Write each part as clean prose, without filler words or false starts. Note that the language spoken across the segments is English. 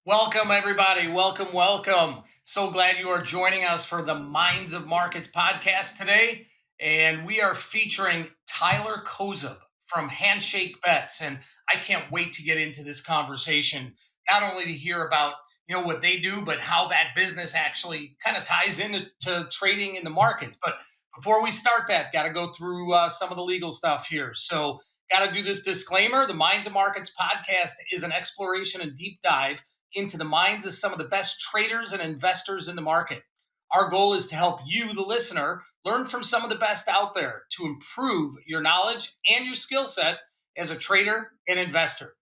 Welcome, everybody. Welcome, welcome. So glad you are joining us for the Minds of Markets podcast today. And we are featuring Tyler Kozub from Handshake Bets. And I can't wait to get into this conversation, not only to hear about what they do, but how that business actually kind of ties into trading in the markets. But before we start that, got to go through some of the legal stuff here. So got to do this disclaimer. The Minds of Markets podcast is an exploration and deep dive into the minds of some of the best traders and investors in the market. Our goal is to help you, the listener, learn from some of the best out there to improve your knowledge and your skill set as a trader and investor.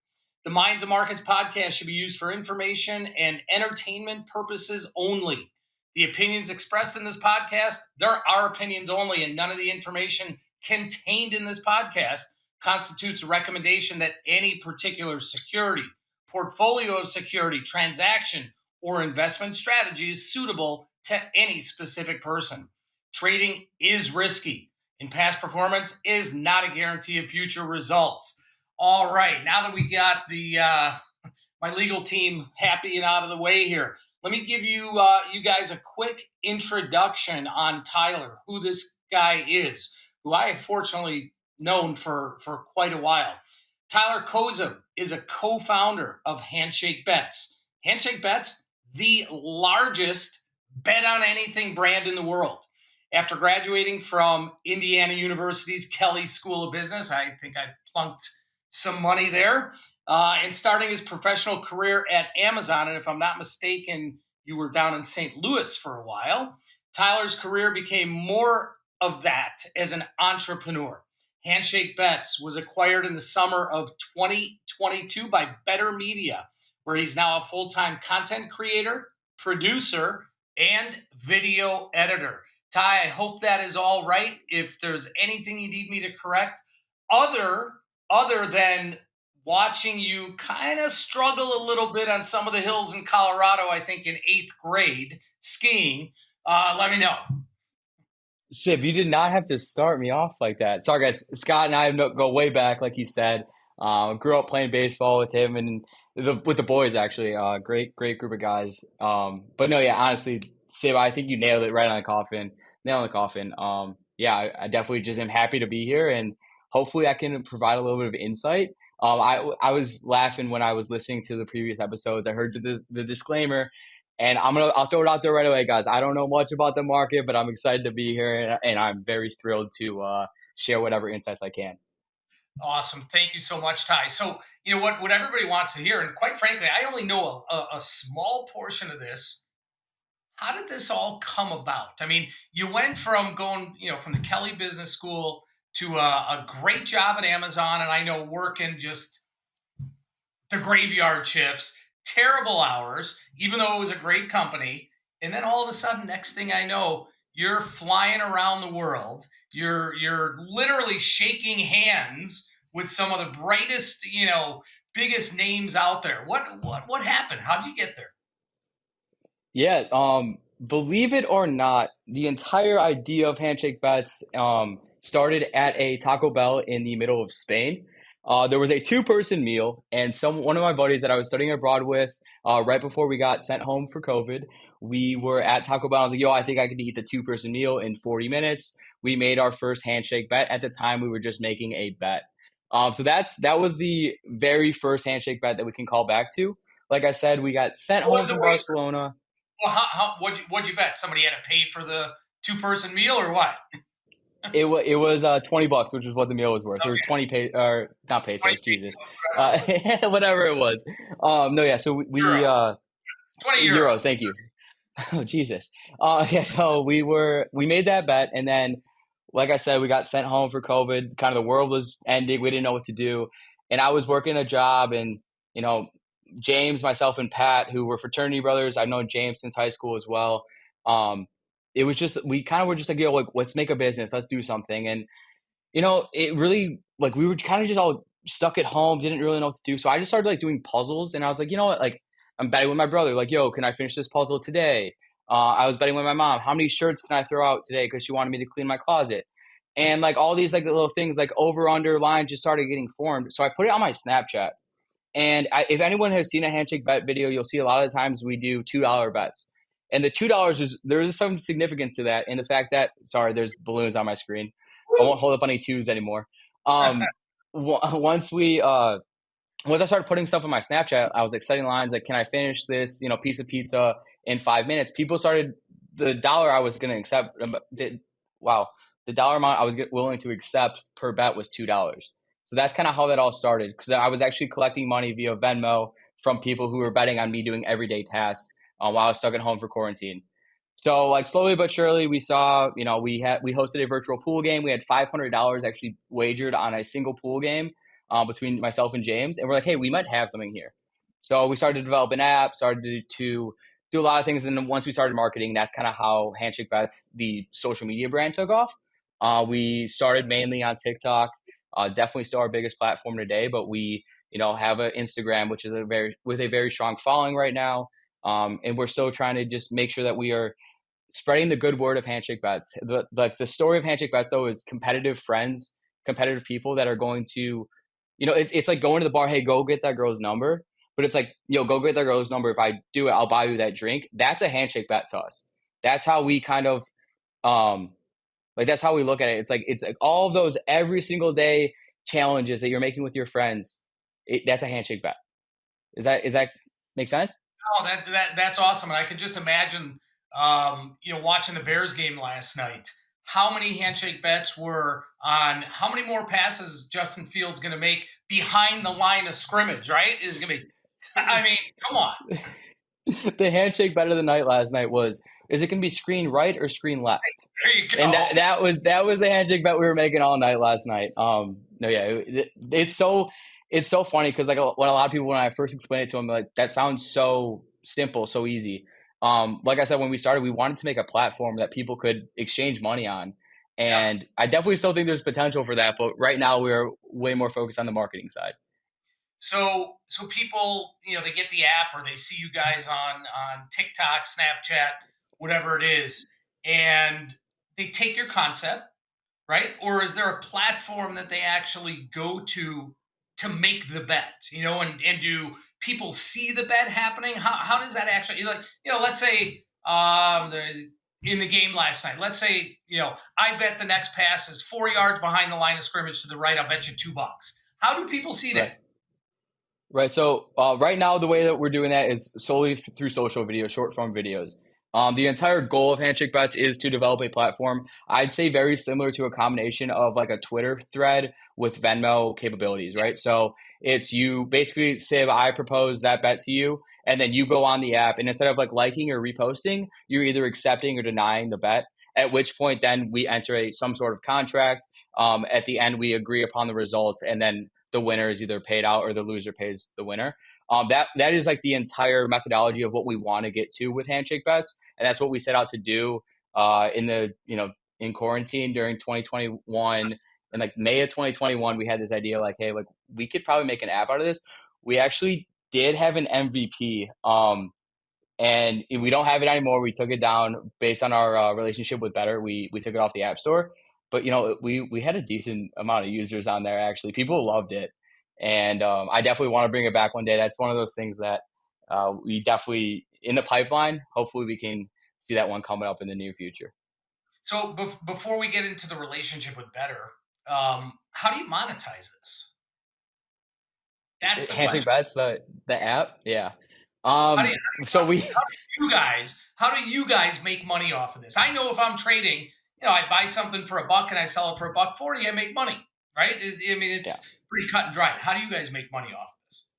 The Minds of Markets podcast should be used for information and entertainment purposes only. The opinions expressed in this podcast, they're our opinions only, and none of the information contained in this podcast constitutes a recommendation that any particular security, portfolio of security, transaction, or investment strategy is suitable to any specific person. Trading is risky, and past performance is not a guarantee of future results. All right, now that we got the my legal team happy and out of the way here, let me give you you guys a quick introduction on Tyler, who this guy is, who I have fortunately known for quite a while. Tyler Kozub is a co-founder of Handshake Bets. Handshake Bets, the largest bet on anything brand in the world. After graduating from Indiana University's Kelley School of Business, I think I plunked some money there, and starting his professional career at Amazon. And if I'm not mistaken, you were down in St. Louis for a while. Tyler's career became more of that as an entrepreneur. Handshake Bets was acquired in the summer of 2022 by Better Media, where he's now a full-time content creator, producer, and video editor. Ty, I hope that is all right. If there's anything you need me to correct, other than watching you kind of struggle a little bit on some of the hills in Colorado, I think in 8th grade skiing, let me know. Sib, you did not have to start me off like that. Sorry, guys. Scott and I go way back, like you said. Grew up playing baseball with him and with the boys, actually. Great group of guys. But no, yeah, honestly, Sib, I think you nailed it right on the coffin. Nail on the coffin. Yeah, I definitely just am happy to be here, and hopefully I can provide a little bit of insight. I was laughing when I was listening to the previous episodes. I heard the disclaimer. And I'll throw it out there right away, guys. I don't know much about the market, but I'm excited to be here, and I'm very thrilled to share whatever insights I can. Awesome. Thank you so much, Ty. So, what everybody wants to hear, and quite frankly, I only know a small portion of this. How did this all come about? I mean, you went from going, from the Kelley Business School to a great job at Amazon, and I know working just the graveyard shifts, terrible hours, even though it was a great company. And then all of a sudden, next thing I know, you're flying around the world. You're literally shaking hands with some of the brightest, biggest names out there. What happened? How'd you get there? Yeah, believe it or not, the entire idea of Handshake Bets started at a Taco Bell in the middle of Spain. There was a two-person meal, and one of my buddies that I was studying abroad with, right before we got sent home for COVID, we were at Taco Bell. I was like, yo, I think I could eat the two-person meal in 40 minutes. We made our first handshake bet. At the time, we were just making a bet. So that was the very first handshake bet that we can call back to. Like I said, we got sent What home was the from wait? Barcelona. Well, what'd you bet? Somebody had to pay for the two-person meal, or what? It was $20, which is what the meal was worth. Okay. Or 20 pay or not 20 pesos, Jesus, pesos, whatever it was. No, yeah. So we Euro. 20 euros. euros. Thank you. Oh, Jesus. Yeah. So we made that bet, and then, like I said, we got sent home for COVID. Kind of the world was ending. We didn't know what to do, and I was working a job, and James, myself, and Pat, who were fraternity brothers. I've known James since high school as well. It was just we kind of were just like, yo, like let's make a business, let's do something, and it really like we were kind of just all stuck at home, didn't really know what to do. So I just started like doing puzzles, and I was like, you know what, like I'm betting with my brother, like, yo, can I finish this puzzle today? I was betting with my mom, how many shirts can I throw out today because she wanted me to clean my closet, and like all these like little things like over under lines just started getting formed. So I put it on my Snapchat. And if anyone has seen a handshake bet video, you'll see a lot of the times we do $2 bets. And the $2 there is some significance to that in the fact that, sorry, there's balloons on my screen. I won't hold up any twos anymore. Um, once I started putting stuff on my Snapchat, I was like setting lines like, can I finish this, piece of pizza in 5 minutes? People started the dollar I was going to accept. Wow, the dollar amount I was willing to accept per bet was $2. So that's kind of how that all started because I was actually collecting money via Venmo from people who were betting on me doing everyday tasks while I was stuck at home for quarantine. So like slowly but surely, we saw, we hosted a virtual pool game. We had $500 actually wagered on a single pool game between myself and James, and we're like, hey, we might have something here. So we started to develop an app, started to do a lot of things, and then once we started marketing, that's kind of how Handshake Bets, the social media brand, took off. We started mainly on TikTok, definitely still our biggest platform today, but we have an Instagram, which is with a very strong following right now, and we're still trying to just make sure that we are spreading the good word of Handshake Bets. The story of Handshake Bets though is competitive friends, competitive people that are going to, it's like going to the bar. Hey, go get that girl's number. But it's like, go get that girl's number. If I do it, I'll buy you that drink. That's a handshake bet to us. That's how we kind of, um, that's how we look at it. It's like all of those every single day challenges that you're making with your friends. That's a handshake bet. Is that make sense? Oh, that's awesome, and I could just imagine, watching the Bears game last night. How many handshake bets were on how many more passes Justin Fields going to make behind the line of scrimmage? Right? Is going to be. I mean, come on. The handshake bet of the night last night was: is it going to be screen right or screen left? There you And go. that was the handshake bet we were making all night last night. No, yeah, it's so funny because like when a lot of people when I first explained it to them, like that sounds so simple, so easy. Like I said when we started, we wanted to make a platform that people could exchange money on, Yeah. and I definitely still think there's potential for that. But right now, we're way more focused on the marketing side. So people, they get the app or they see you guys on TikTok, Snapchat, whatever it is, and they take your concept, right? Or is there a platform that they actually go to make the bet? And do people see the bet happening? How does that actually like? Let's say in the game last night. Let's say I bet the next pass is 4 yards behind the line of scrimmage to the right. I'll bet you $2. How do people see that? Right. Right. So right now, the way that we're doing that is solely through social video, short form videos. The entire goal of Handshake Bets is to develop a platform. I'd say very similar to a combination of like a Twitter thread with Venmo capabilities, right? So it's you basically say, I propose that bet to you, and then you go on the app, and instead of like liking or reposting, you're either accepting or denying the bet. At which point, then we enter some sort of contract. At the end, we agree upon the results, and then the winner is either paid out or the loser pays the winner. That is like the entire methodology of what we want to get to with handshake bets, and that's what we set out to do in the in quarantine during 2021. In like May of 2021, we had this idea like, hey, like we could probably make an app out of this. We actually did have an MVP, and we don't have it anymore. We took it down based on our relationship with Better. We took it off the App Store, but we had a decent amount of users on there. Actually, people loved it, and I definitely want to bring it back one day. That's one of those things that we definitely in the pipeline. Hopefully, we can see that one coming up in the near future. So before we get into the relationship with Better, how do you monetize this? That's the Handshake question. Bets, the app, yeah. How do you, So we how do you guys make money off of this? I know if I'm trading, I buy something for $1 and I sell it for $1.40, I make money, right? I mean, yeah. it's pretty cut and dry. How do you guys make money off of this?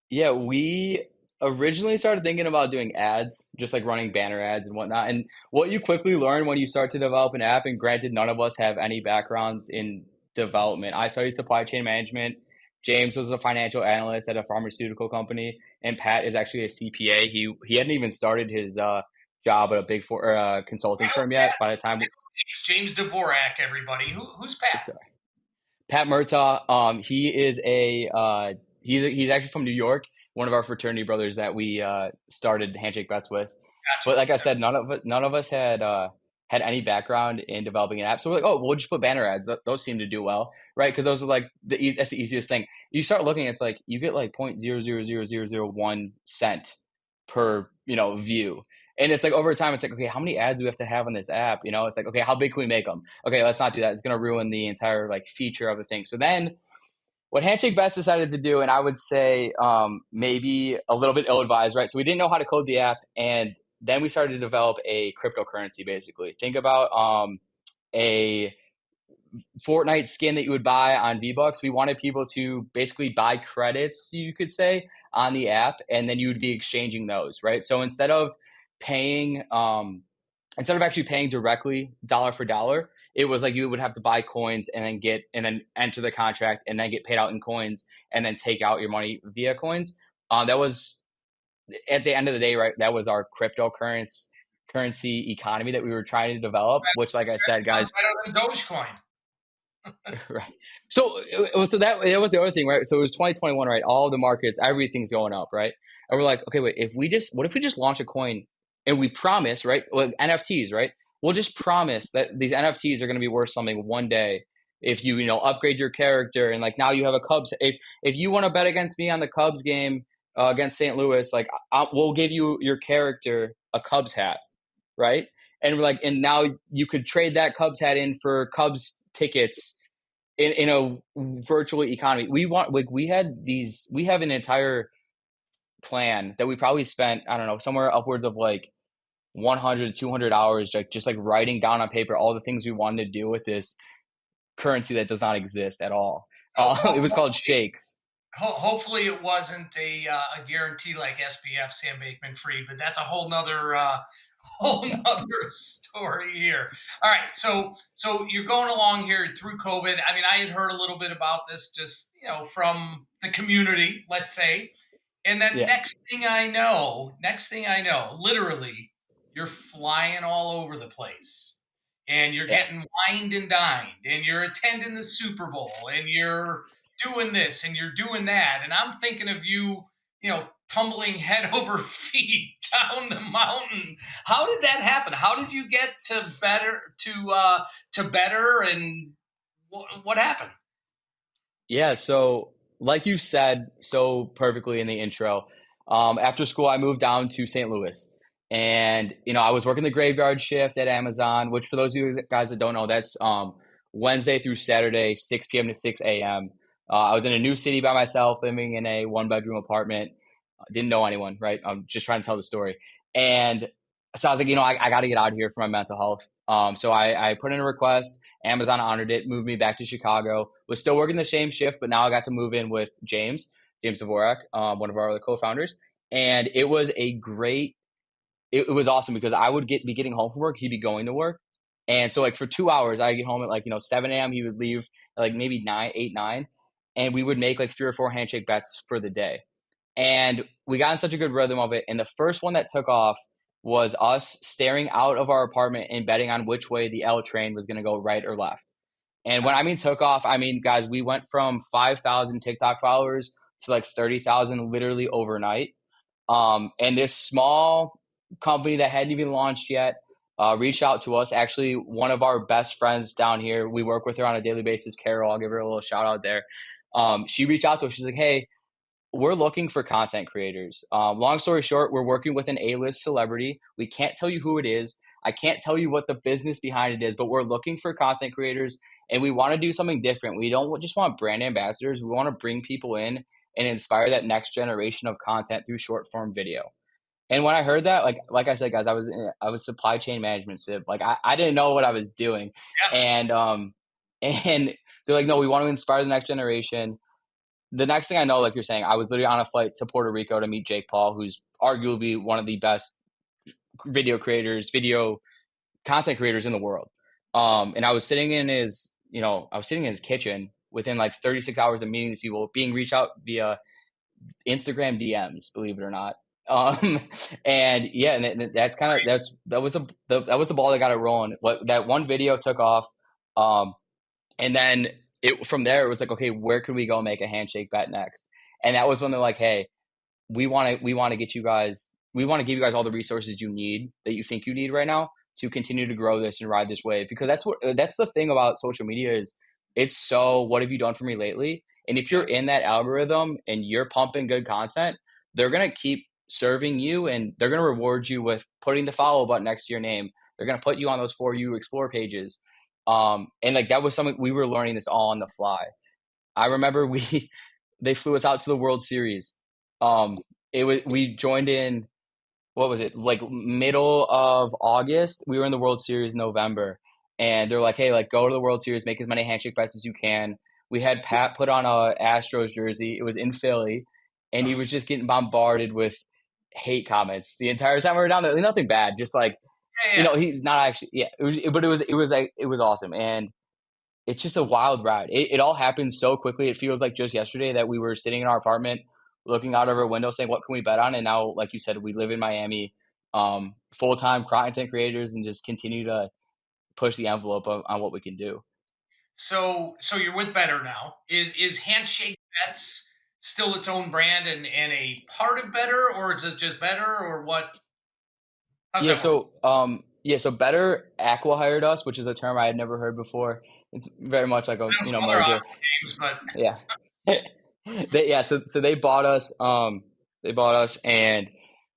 Yeah, we originally started thinking about doing ads, just like running banner ads and whatnot. And what you quickly learn when you start to develop an app, and granted, none of us have any backgrounds in development. I studied supply chain management. James was a financial analyst at a pharmaceutical company, and Pat is actually a CPA. He hadn't even started his job at a big four I consulting know firm Pat. yet. By the time, James Dvorak, everybody. Who's Pat? sorry, Pat Murtaugh, he is he's actually from New York, one of our fraternity brothers that we started Handshake Bets with. Gotcha. But like I said, none of us had. had any background in developing an app. So we're like, oh, we'll just put banner ads. Those seem to do well, right? Because those are like that's the easiest thing. You start looking, it's like you get like 0.0000001 cent per view, and it's like over time, it's like, okay, how many ads do we have to have on this app? It's like, okay, how big can we make them? Okay, let's not do that. It's going to ruin the entire like feature of the thing. So then what Handshake Bets decided to do, and I would say maybe a little bit ill-advised, right? So we didn't know how to code the app, and then we started to develop a cryptocurrency, basically. Think about a Fortnite skin that you would buy on V-Bucks. We wanted people to basically buy credits, you could say, on the app, and then you would be exchanging those, right? So paying, instead of actually paying directly dollar for dollar, it was like you would have to buy coins and then enter the contract and then get paid out in coins and then take out your money via coins. That was at the end of the day, right? That was our currency economy that we were trying to develop, which, like I said, Sounds guys, better than Dogecoin. right. So that was the other thing, right? So it was 2021, right? All the markets, everything's going up, right? And we're like, okay, wait, what if we just launch a coin and we promise, right? Like NFTs, right? We'll just promise that these NFTs are going to be worth something one day if upgrade your character, and like now you have a Cubs. If you want to bet against me on the Cubs game against St. Louis, like we'll give you your character a Cubs hat, right? And we're like, and now you could trade that Cubs hat in for Cubs tickets in a virtual economy. We have an entire plan that we probably spent, I don't know, somewhere upwards of like 100 200 hours, like just like writing down on paper all the things we wanted to do with this currency that does not exist at all. So It was called Shakes. hopefully it wasn't a guarantee like SBF Sam Bankman Fried, but that's a whole nother story here. All right, so you're going along here through COVID. I mean, I had heard a little bit about this just from the community, let's say, and then Yeah, next thing I know, literally, you're flying all over the place and you're yeah. getting wined and dined and you're attending the Super Bowl and you're doing this and you're doing that. And I'm thinking of you, tumbling head over feet down the mountain. How did that happen? How did you get to better and what happened? Yeah, so like you said so perfectly in the intro, after school I moved down to St. Louis, and I was working the graveyard shift at Amazon, which for those of you guys that don't know, that's Wednesday through Saturday, 6 p.m. to 6 a.m. I was in a new city by myself, living in a one-bedroom apartment. Didn't know anyone, right? I'm just trying to tell the story, and so I was like, I got to get out of here for my mental health. So I put in a request. Amazon honored it, moved me back to Chicago. Was still working the same shift, but now I got to move in with James Dvorak, one of our other co-founders, and it was a great. It was awesome because I would be getting home from work, he'd be going to work, and so like for 2 hours, I get home at like 7 a.m. He would leave at like maybe 9, and we would make like 3 or 4 handshake bets for the day, and we got in such a good rhythm of it. And the first one that took off was us staring out of our apartment and betting on which way the L train was going to go, right or left. And when I mean took off, I mean, guys, we went from 5,000 TikTok followers to like 30,000 literally overnight. And this small company that hadn't even launched yet reached out to us. Actually, one of our best friends down here, we work with her on a daily basis, Carol. I'll give her a little shout out there. She reached out to us. She's like, hey, we're looking for content creators. Long story short, we're working with an A-list celebrity. We can't tell you who it is. I can't tell you what the business behind it is, but we're looking for content creators, and we want to do something different. We don't just want brand ambassadors. We want to bring people in and inspire that next generation of content through short form video. And when I heard that, like I said, guys, I was supply chain management civ. Like I didn't know what I was doing, Yeah. and and they're like, no, we want to inspire the next generation. The next thing I know, like you're saying, I was literally on a flight to Puerto Rico to meet Jake Paul, who's arguably one of the best video content creators in the world. And I was sitting in his kitchen within like 36 hours of meeting these people, being reached out via Instagram DMs, believe it or not. Um, and yeah, and that's kind of that was that was the ball that got it rolling. What that one video took off, and then from there it was like, okay, where could we go make a handshake bet next? And that was when they're like, hey, we want to get you guys, we want to give you guys all the resources you need that you think you need right now to continue to grow this and ride this wave, because that's the thing about social media is it's so what have you done for me lately? And if Yeah. you're in that algorithm and you're pumping good content, they're gonna keep serving you and they're gonna reward you with putting the follow button next to your name. They're gonna put you on those For You Explore pages. And like that was something we were learning this all on the fly. I remember we they flew us out to the World Series. It was we joined in, what was it, like middle of August. We were in the World Series in November, and they're like, "Hey, like go to the World Series, make as many handshake bets as you can." We had Pat put on a Astros jersey. It was in Philly, and he Oh, was just getting bombarded with hate comments the entire time we were down there. Nothing bad, just like yeah, yeah. he's not actually, yeah. But it was awesome, and it's just a wild ride. It all happened so quickly. It feels like just yesterday that we were sitting in our apartment, looking out of our window, saying, "What can we bet on?" And now, like you said, we live in Miami, full time content creators, and just continue to push the envelope on what we can do. So you're with Better now. Is Handshake Bets still its own brand and a part of Better, or is it just Better, or what? How's Yeah. that work? So Better Aqua hired us, which is a term I had never heard before. It's very much like a I know some other merger. aqua games, but Yeah. So they bought us, and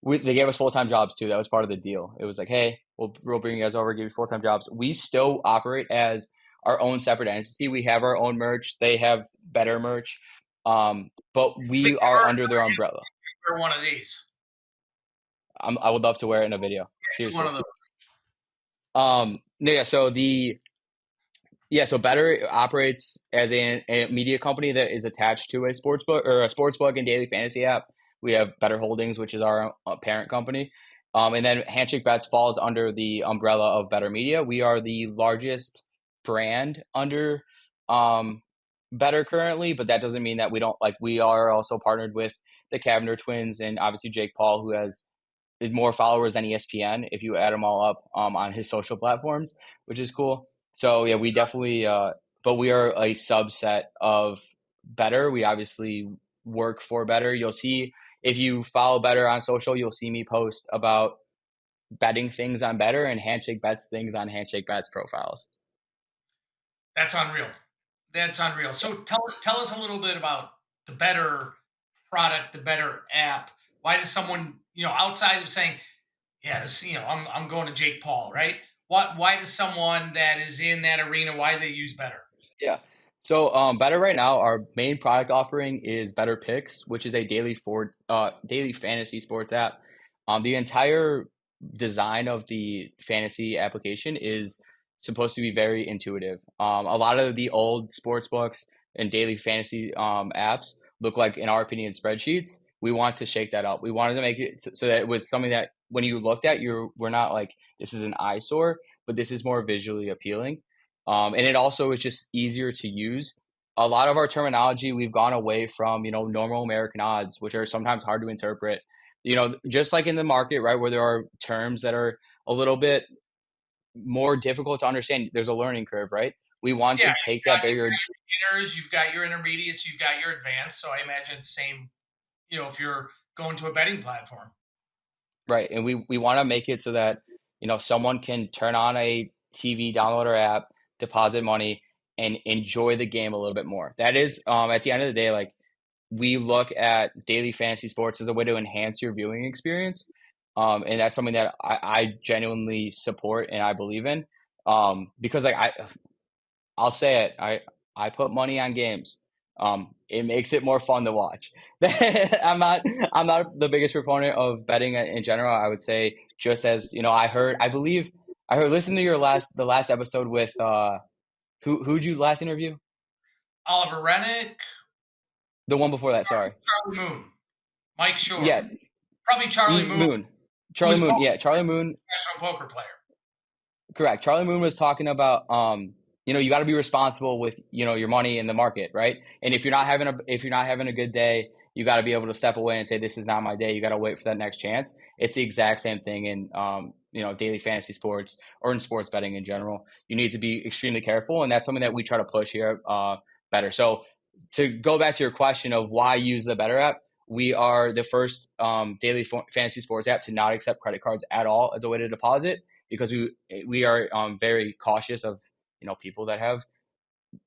they gave us full-time jobs too. That was part of the deal. It was like, hey, we'll bring you guys over, give you full-time jobs. We still operate as our own separate entity. We have our own merch. They have better merch. But we speaking are of under their umbrella. we're one of these. I would love to wear it in a video. Get you one Seriously. of those. No, yeah, so the Yeah, so Better operates as a media company that is attached to a sports book or a sports book and daily fantasy app. We have Better Holdings, which is our parent company. And then Handshake Bets falls under the umbrella of Better Media. We are the largest brand under um, Better currently, but that doesn't mean that we don't like. We are also partnered with the Kavner twins and obviously Jake Paul, who has more followers than ESPN if you add them all up on his social platforms, which is cool. So yeah, we definitely, but we are a subset of Better. We obviously work for Better. You'll see if you follow Better on social, you'll see me post about betting things on Better and Handshake Bets things on Handshake Bets profiles. That's unreal. That's unreal. So tell us a little bit about the Better product, the Better app. Why does someone, outside of saying, yeah, this, I'm going to Jake Paul, right? Why does someone that is in that arena, why do they use Better? Yeah. So Better right now, our main product offering is Better Picks, which is a daily fantasy sports app. The entire design of the fantasy application is supposed to be very intuitive. A lot of the old sports books and daily fantasy apps look like, in our opinion, spreadsheets. We want to shake that up. We wanted to make it so that it was something that when you looked at, we're not like this is an eyesore, but this is more visually appealing. And it also is just easier to use. A lot of our terminology, we've gone away from, normal American odds, which are sometimes hard to interpret. Just like in the market, right, where there are terms that are a little bit more difficult to understand, there's a learning curve, right? We want Yeah, to you've take that got barrier. your beginners, you've got your intermediates, you've got your advanced. So I imagine it's the same, if you're going to a betting platform. Right. And we want to make it so that, someone can turn on a TV, download our app, deposit money, and enjoy the game a little bit more. That is, at the end of the day, like we look at daily fantasy sports as a way to enhance your viewing experience. And that's something that I genuinely support and I believe in. Because like I'll say it. I put money on games. It makes it more fun to watch. I'm not the biggest proponent of betting in general. I would say just as I believe I heard listen to the last episode with who'd you last interview? Oliver Rennick, The one before that, sorry. Charlie Moon, Mike Yeah, Shore, probably Charlie Moon, Moon. who Charlie was Moon. Yeah, Charlie Moon. professional poker player. Correct. Charlie Moon was talking about you got to be responsible with, your money in the market, right? And if you're not having a good day, you got to be able to step away and say this is not my day. You got to wait for that next chance. It's the exact same thing in daily fantasy sports or in sports betting in general. You need to be extremely careful, and that's something that we try to push here Better. So to go back to your question of why use the Better app, we are the first daily fantasy sports app to not accept credit cards at all as a way to deposit, because we are very cautious of people that have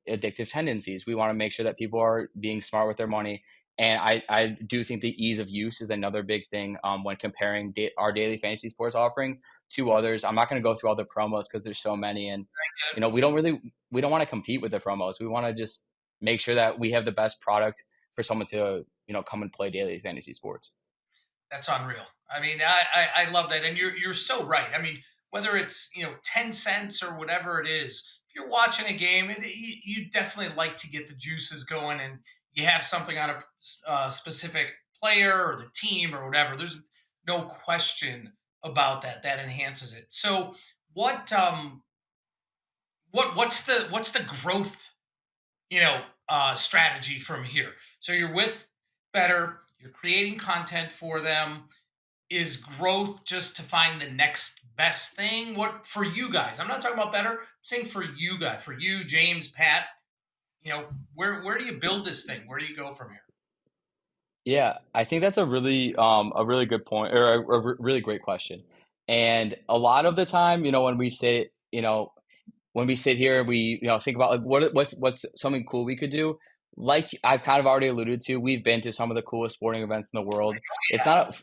addictive tendencies. We want to make sure that people are being smart with their money. And I do think the ease of use is another big thing when comparing our daily fantasy sports offering to others. I'm not going to go through all the promos because there's so many, and we don't want to compete with the promos. We want to just make sure that we have the best product for someone to come and play daily fantasy sports. That's unreal. I mean, I love that, and you're so right. I mean, whether it's 10 cents or whatever it is, if you're watching a game, you definitely like to get the juices going, and you have something on a specific player or the team or whatever. There's no question about that. That enhances it. So, what's the growth strategy from here? So you're with Better, you're creating content for them. Is growth just to find the next best thing? What for you guys? I'm not talking about Better. I'm saying for you guys, for you, James, Pat. Where do you build this thing? Where do you go from here? Yeah, I think that's a really good point, or a really great question. And a lot of the time, when we sit, when we sit here, we think about like what's something cool we could do. Like I've kind of already alluded to, we've been to some of the coolest sporting events in the world. It's Yeah, not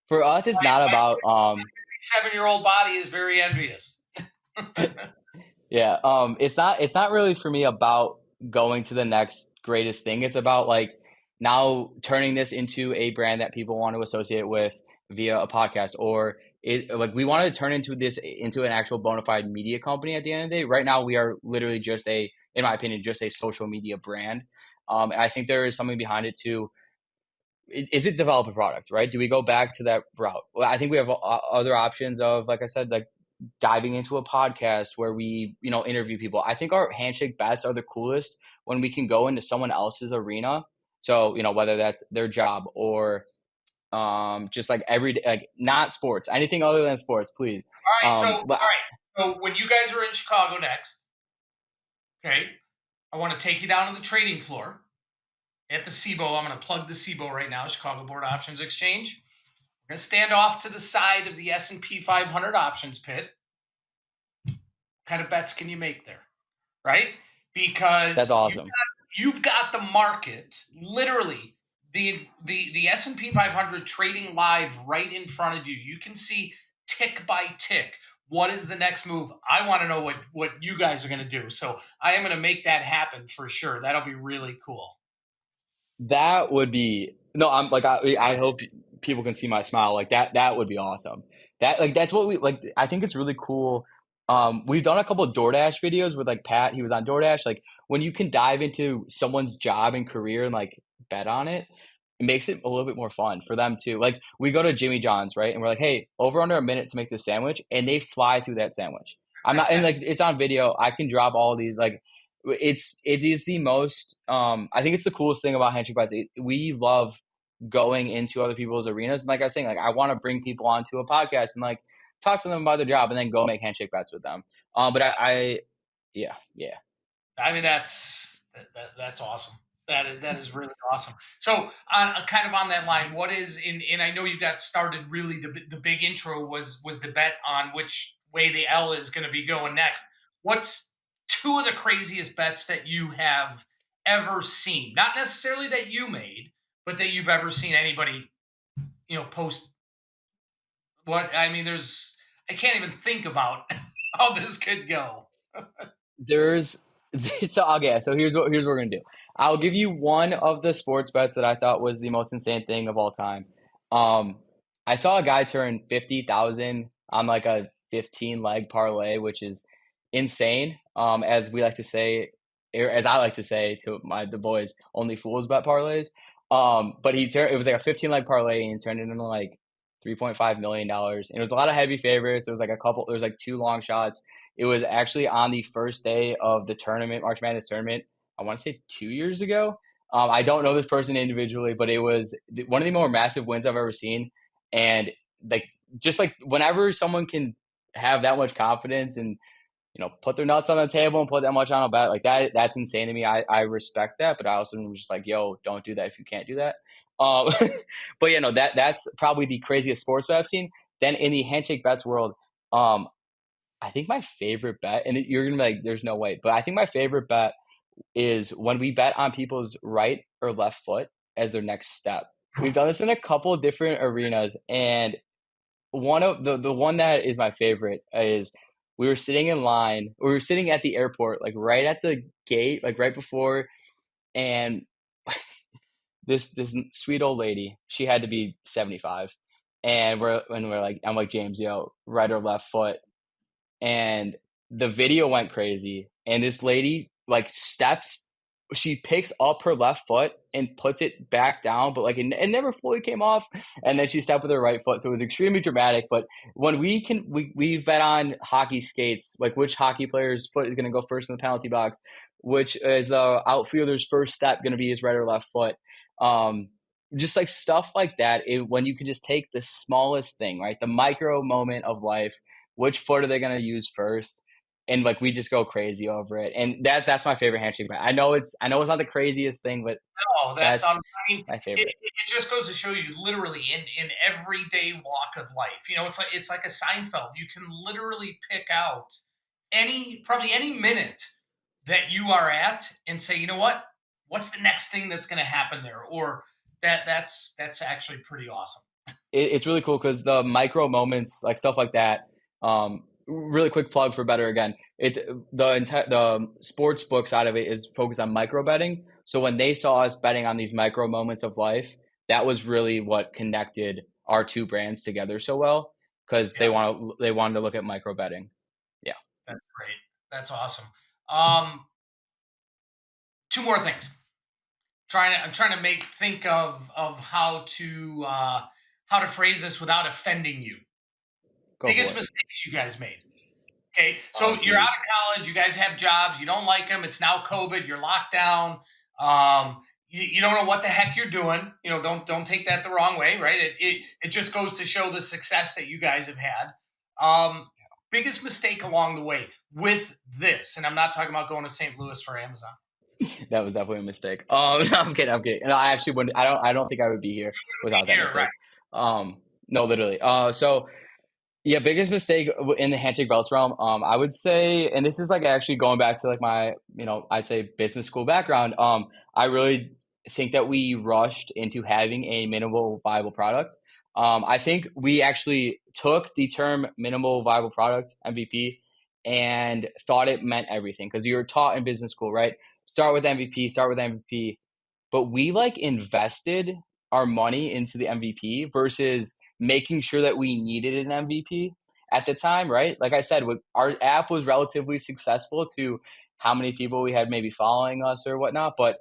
for us. It's not my about 7-year-old body is very envious. Yeah, it's not really for me about going to the next greatest thing. It's about like now turning this into a brand that people want to associate with via a podcast, or like we want to turn into an actual bona fide media company at the end of the day. Right now, we are literally just in my opinion, just a social media brand. And I think there is something behind it too. Is it develop a product, right? Do we go back to that route? Well, I think we have other options of, like I said, like diving into a podcast where we interview people. I think our handshake bets are the coolest when we can go into someone else's arena, so whether that's their job or just like every day, like not sports, anything other than sports, please. All But right. So when you guys are in Chicago next, okay, I want to take you down to the trading floor at the SIBO. I'm going to plug the SIBO right now, Chicago Board Options Exchange. We're going to stand off to the side of the S&P 500 options pit. What kind of bets can you make there? Right? that's Because awesome. you've got the market literally the S&P 500 trading live right in front of you. You can see tick by tick what is the next move. I want to know what you guys are going to do. So I am going to make that happen for sure. That'll be really cool. That would be no. I'm like I hope people can see my smile. Like that. That would be awesome. That's what we like. I think it's really cool. We've done a couple of DoorDash videos with like Pat. He was on DoorDash. Like when you can dive into someone's job and career and like bet on it, it makes it a little bit more fun for them too. Like we go to Jimmy John's, right? And we're like, hey, over under a minute to make this sandwich, and they fly through that sandwich. I'm not, and like it's on video. I can drop all these like it is the most I think it's the coolest thing about Handshake Bites. We love going into other people's arenas, and like I was saying, like I want to bring people onto a podcast and like talk to them about their job and then go make handshake bets with them. But I yeah, yeah. I mean, that's awesome. That is really awesome. So, on kind of on that line, what is in? And I know you got started. Really, the big intro was the bet on which way the L is going to be going next. What's two of the craziest bets that you have ever seen? Not necessarily that you made, but that you've ever seen anybody post. What I mean, I can't even think about how this could go. There's so okay, so here's what we're gonna do. I'll give you one of the sports bets that I thought was the most insane thing of all time. Um, I saw a guy turn 50,000 on like a 15 leg parlay, which is insane. As we like to say, or as I like to say to the boys, only fools bet parlays. But it was like a 15 leg parlay and he turned it into like $3.5 million. And it was a lot of heavy favorites. There was like two long shots. It was actually on the first day of the tournament, March Madness tournament. I want to say 2 years ago. I don't know this person individually, but it was one of the more massive wins I've ever seen. And like, just like whenever someone can have that much confidence and put their nuts on the table and put that much on a bet like that's insane to me. I respect that, but I also was just like, yo, don't do that if you can't do that. Um, but that's probably the craziest sports bet I've seen. Then in the handshake bets world, I think my favorite bet, and you're gonna be like, "There's no way," but I think my favorite bet is when we bet on people's right or left foot as their next step. We've done this in a couple of different arenas, and one of the one that is my favorite is we were sitting at the airport, like, right at the gate, like, right before, and this sweet old lady, she had to be 75, and we're like I'm like, "James, yo, right or left foot?" And the video went crazy, and this lady, like, steps she picks up her left foot and puts it back down, but, like, it never fully came off, and then she stepped with her right foot, so it was extremely dramatic, but when we bet on hockey skates, like, which hockey player's foot is gonna go first in the penalty box, which is the outfielder's first step gonna be his right or left foot, um, just, like, stuff like that, when you can just take the smallest thing, right, the micro moment of life, which foot are they gonna use first? And like we just go crazy over it. And that's my favorite handshake bet. I know it's not the craziest thing, but Oh, that's that's I mean, my it, favorite. it just goes to show you, literally in everyday walk of life. It's like a Seinfeld. You can literally pick out probably any minute that you are at and say, you know what, what's the next thing that's going to happen there, or that's actually pretty awesome. It's really cool because the micro moments, like stuff like that. Really quick plug for Better again. The sports book side of it is focused on micro betting. So when they saw us betting on these micro moments of life, that was really what connected our two brands together so well because Yeah, they wanted to look at micro betting. Yeah, that's great. That's awesome. Um, Two more things. I'm trying to make think of how to phrase this without offending you. go Biggest for it. mistakes you guys made. Okay, Oh, so you're out geez. of college. You guys have jobs. You don't like them. It's now COVID. You're locked down. You don't know what the heck you're doing. Don't take that the wrong way, right? It just goes to show the success that you guys have had. Um, Biggest mistake along the way with this, and I'm not talking about going to St. Louis for Amazon. That was definitely a mistake. No, I'm kidding. I'm kidding. No, I actually wouldn't. I don't think I would be here without that Here, right? mistake. No, literally. So yeah, biggest mistake in the handshake belts realm. I would say, and this is like actually going back to like my, I'd say business school background. I really think that we rushed into having a minimal viable product. I think we actually took the term minimal viable product (MVP) and thought it meant everything because you're taught in business school, right? Start with MVP, start with MVP. But we like invested our money into the MVP versus making sure that we needed an MVP at the time, right? Like I said, our app was relatively successful to how many people we had maybe following us or whatnot, but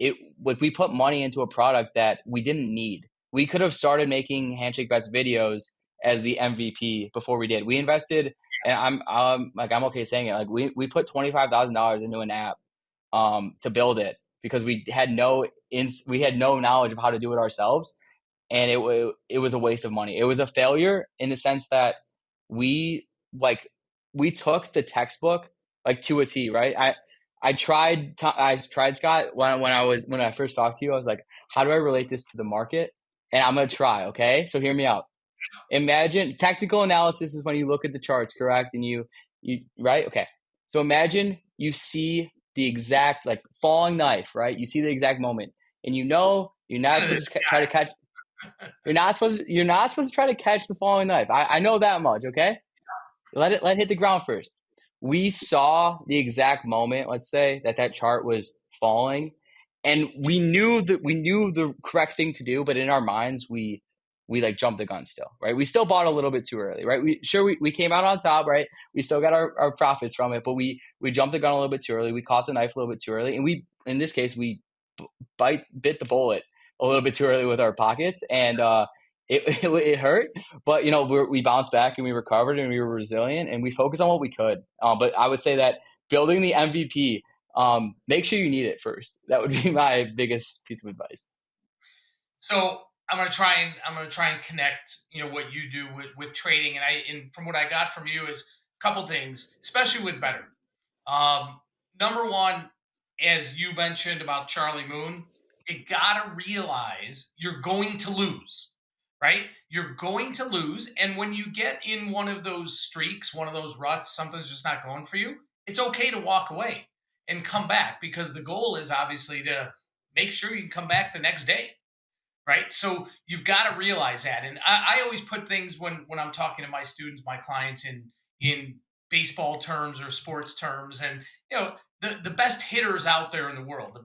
it like we put money into a product that we didn't need. We could have started making Handshake Bets videos as the MVP before we did. We invested, and I'm okay saying it. Like we put $25,000 into an app to build it because we had no knowledge of how to do it ourselves, and it was a waste of money. It was a failure in the sense that we like we took the textbook like to a T, right? I tried Scott when I first talked to you. I was like, how do I relate this to the market? And I'm gonna try. Okay, so hear me out. Imagine technical analysis is when you look at the charts, correct? And you right? Okay. So imagine you see the exact like falling knife, right? You see the exact moment, and you're not Listen to supposed this to try to catch. You're not supposed to try to catch the falling knife. I know that much. Okay. Let it hit the ground first. We saw the exact moment, let's say, that chart was falling, and we knew the correct thing to do, but in our minds we like jumped the gun still, right? We still bought a little bit too early, right? We came out on top, right? We still got our profits from it, but we jumped the gun a little bit too early. We caught the knife a little bit too early, and we in this case we bit the bullet a little bit too early with our pockets, and it hurt, but we bounced back and we recovered and we were resilient and we focused on what we could. But I would say that building the MVP, make sure you need it first. That would be my biggest piece of advice. So I'm gonna try and connect what you do with trading, and from what I got from you is a couple things, especially with Better. Number one, as you mentioned about Charlie Moon, you gotta realize you're going to lose. right? You're going to lose. And when you get in one of those streaks, one of those ruts, something's just not going for you, it's okay to walk away and come back, because the goal is obviously to make sure you can come back the next day, right? So you've got to realize that. And I always put things, when I'm talking to my students, my clients, in baseball terms or sports terms. And the best hitters out there in the world,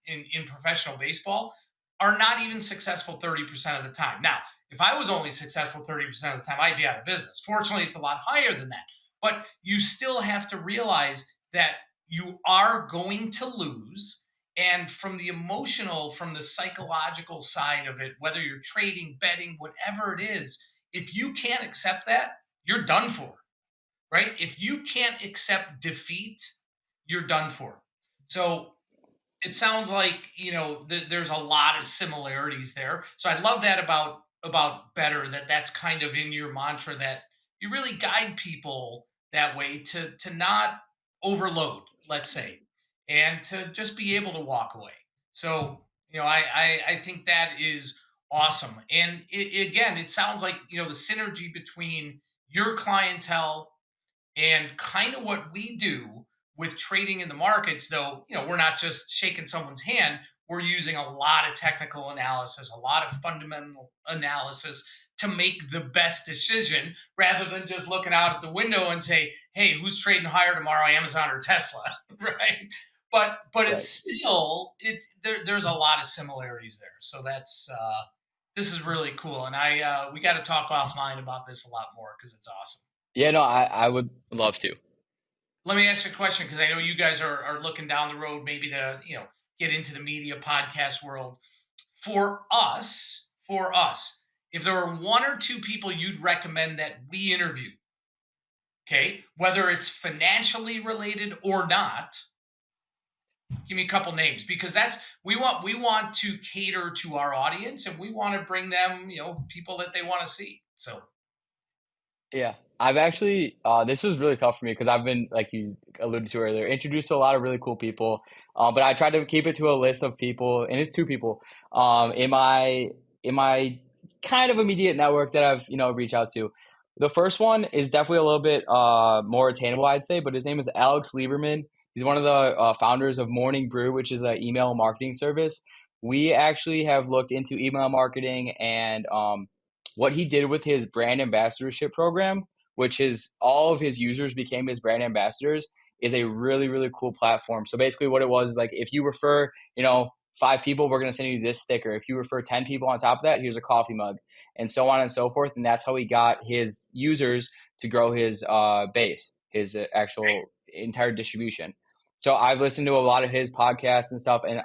in professional baseball, are not even successful 30% of the time. Now, if I was only successful 30% of the time, I'd be out of business. Fortunately, it's a lot higher than that. But you still have to realize that you are going to lose. And from the emotional, from the psychological side of it, whether you're trading, betting, whatever it is, if you can't accept that, you're done for, right? If you can't accept defeat, you're done for. So it sounds like there's a lot of similarities there. So I love that about better, that's kind of in your mantra, that you really guide people that way, to not overload, let's say, and to just be able to walk away. So I think that is awesome. And again, it sounds like the synergy between your clientele and kind of what we do with trading in the markets, though, we're not just shaking someone's hand. We're using a lot of technical analysis, a lot of fundamental analysis to make the best decision, rather than just looking out at the window and say, hey, who's trading higher tomorrow, Amazon or Tesla? Right. But it's Right. still, there's a lot of similarities there. So this is really cool. And we got to talk offline about this a lot more, because it's awesome. Yeah, no, I would love to. Let me ask you a question, because I know you guys are looking down the road, maybe to get into the media podcast world. For us, if there are one or two people you'd recommend that we interview, okay, whether it's financially related or not, give me a couple names, because we want to cater to our audience, and we want to bring them people that they want to see. So Yeah. I've actually, this was really tough for me because I've been, like you alluded to earlier, introduced to a lot of really cool people. But I tried to keep it to a list of people, and it's two people, in my kind of immediate network that I've, reached out to. The first one is definitely a little bit more attainable, I'd say, but his name is Alex Lieberman. He's one of the founders of Morning Brew, which is an email marketing service. We actually have looked into email marketing and what he did with his brand ambassadorship program, which is all of his users became his brand ambassadors, is a really, really cool platform. So basically, what it was is like, if you refer, 5 people, we're going to send you this sticker. If you refer 10 people on top of that, here's a coffee mug, and so on and so forth. And that's how he got his users to grow his base, his actual entire distribution. So I've listened to a lot of his podcasts and stuff, and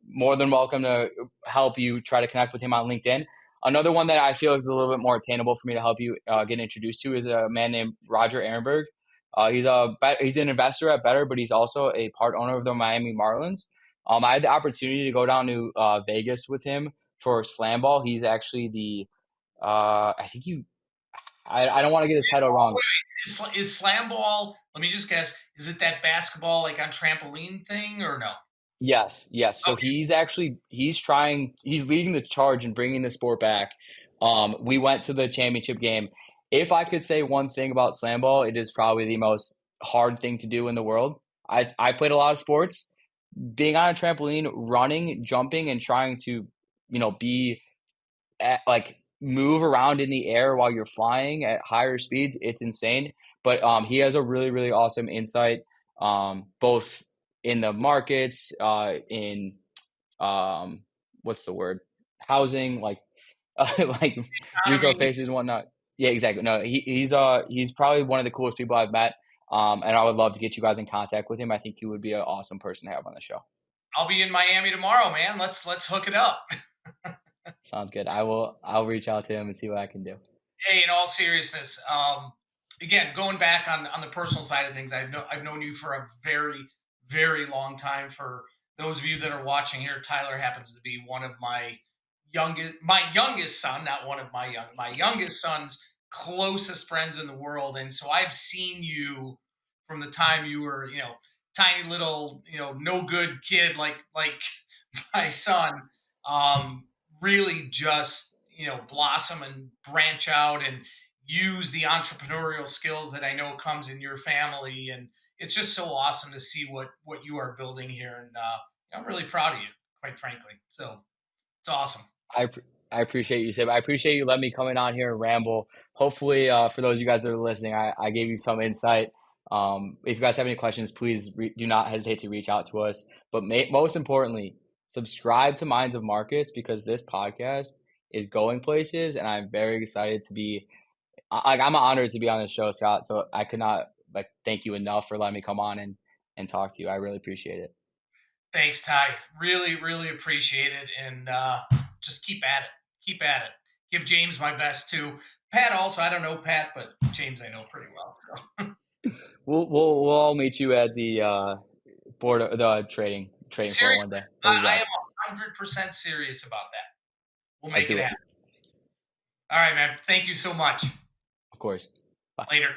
more than welcome to help you try to connect with him on LinkedIn. Another one that I feel is a little bit more attainable for me to help you get introduced to is a man named Roger Ehrenberg. He's an investor at Better, but he's also a part owner of the Miami Marlins. I had the opportunity to go down to Vegas with him for Slam Ball. He's actually the I think you I don't want to get his title oh, wrong. wait, is slam ball? Let me just guess. Is it that basketball, like on trampoline thing, or no? Yes, yes. So Okay. he's leading the charge and bringing the sport back. We went to the championship game. If I could say one thing about slam ball, it is probably the most hard thing to do in the world. I played a lot of sports. Being on a trampoline, running, jumping, and trying to, be like move around in the air while you're flying at higher speeds, it's insane. But he has a really, really awesome insight, both in the markets, in what's the word, housing, like like retail Economy. spaces and whatnot. Yeah, exactly. No, he's probably one of the coolest people I've met. And I would love to get you guys in contact with him. I think he would be an awesome person to have on the show. I'll be in Miami tomorrow, man. Let's hook it up. Sounds good. I'll reach out to him and see what I can do. Hey, in all seriousness, again, going back on the personal side of things, I've known you for a very, very long time. For those of you that are watching here, Tyler happens to be one of my youngest son, not one of my youngest son's closest friends in the world. And so I've seen you from the time you were, tiny little, no good kid, like my son, really just blossom and branch out and use the entrepreneurial skills that I know comes in your family. And it's just so awesome to see what you are building here. And I'm really proud of you, quite frankly. So it's awesome. I appr I appreciate you, Sib. I appreciate you letting me come in on here and ramble. Hopefully, for those of you guys that are listening, I gave you some insight. If you guys have any questions, please do not hesitate to reach out to us. But most importantly, subscribe to Minds of Markets because this podcast is going places, and I'm very excited to be. I'm honored to be on this show, Scott. So I could not thank you enough for letting me come on and talk to you. I really appreciate it. Thanks, Ty. Really, really appreciate it. And just keep at it. Keep at it. Give James my best too. Pat also, I don't know Pat, but James I know pretty well. So We'll all meet you at the board of the trading floor one seriously, day. We'll be I back. am 100% serious about that. We'll Let's make it do it. happen. All right, man. Thank you so much. Of course. Bye. Later.